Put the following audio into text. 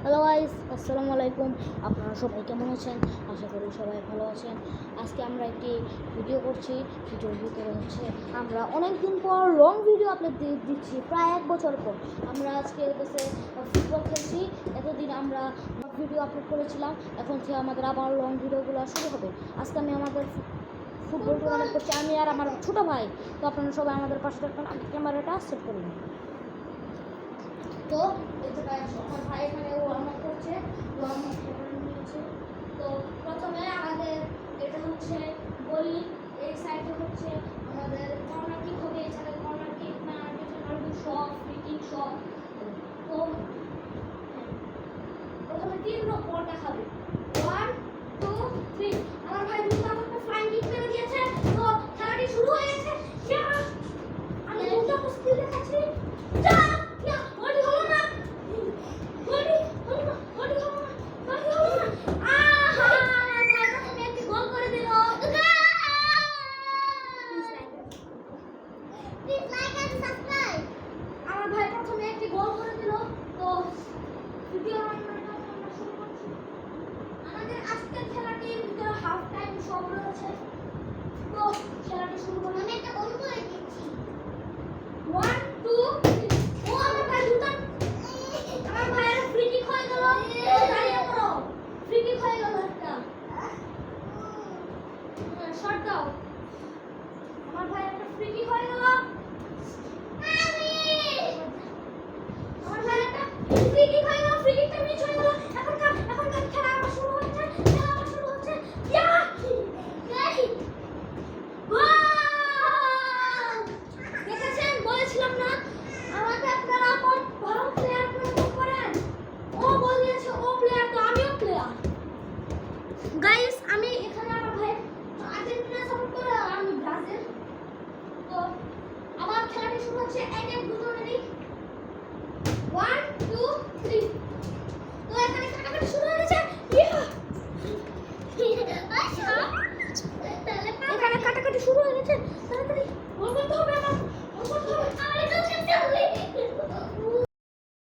Hello guys, আসসালামু আলাইকুম। আপনারা সবাই কেমন আছেন? আশা করি সবাই ভালো আছেন। আজকে আমরা একটি ভিডিও করছি। ভিডিওর ভিতরে হচ্ছে আমরা অনেক দিন পর লং ভিডিও আপলোড দিচ্ছি, প্রায় 1 বছর পর। আমরা আজকে ফুটবল খেলছি। এতদিন আমরা ভিডিও আপলোড করেছিলাম, এখন থেকে আমাদের আবার লং ভিডিওগুলো শুরু হবে। আজকে আমি আমাদের ফুটবল টুর্নামেন্ট করছি, আমি আর আমার ছোটো ভাই। তো আপনারা সবাই আমাদের পাশে থাকবেন। আমি ক্যামেরাটা সেট করে নিই। তো আমার ভাই এখানে ওয়ার্ম আপ করছে, ওয়ার্ম আপ করে নিয়েছে। তো প্রথমে আমাদের এটা হচ্ছে গলি, এই সাইডে হচ্ছে আমাদের কর্নার কিক হবে। এছাড়া কর্নার কিক না, penalty shot, free kick shot. তো প্রথমে 3 পর দেখাবে। 1 2 3। আমার ভাই দুটো একটা ফ্লাইং কিক মেরে দিয়েছে। তো খেলাটি শুরু হয়ে গেছে। আমি দুটো স্কিল দেখাচ্ছি। যা খেলাটি শুরু করলাম। আমি একটা গোল করে দিচ্ছি। 1 2 3। ও আমার ভাই দুটো, আমার ভাইয়ের ফ্রি কিক হয়ে গেল। দাঁড়িয়ে পড়ো, ফ্রি কিক হয়ে গেল একটা। শট দাও। আমার ভাইয়ের একটা ফ্রি কিক হয়ে গেল। আমার ভাইয়ের একটা ফ্রি কিক হয়ে গেল, ফ্রি কিকটা মিস হয়ে গেল। এখন খেলা আবার শুরু হচ্ছে, খেলা আবার শুরু হচ্ছে। ইয়া দেখেছেন, বলেছিলাম না আমাকে আপনারা ভালো প্লেয়ার প্রয়োজন করেন। ও বল দিয়েছে, ও প্লেয়ার, তো আমিও প্লেয়ার। গাইস, আমি এখানে আমার ভাই আর্জেন্টিনা সাপোর্ট করে, আমি ব্রাজিল। তো আবার খেলাটি শুরু হচ্ছে। এক এক দুজনেরই 1 2 3। তো এখানে কাটাকাটি শুরু হয়ে গেছে। এখানে কাটাকাটি শুরু হয়ে গেছে। তাড়াতাড়ি গোল করতে হবে।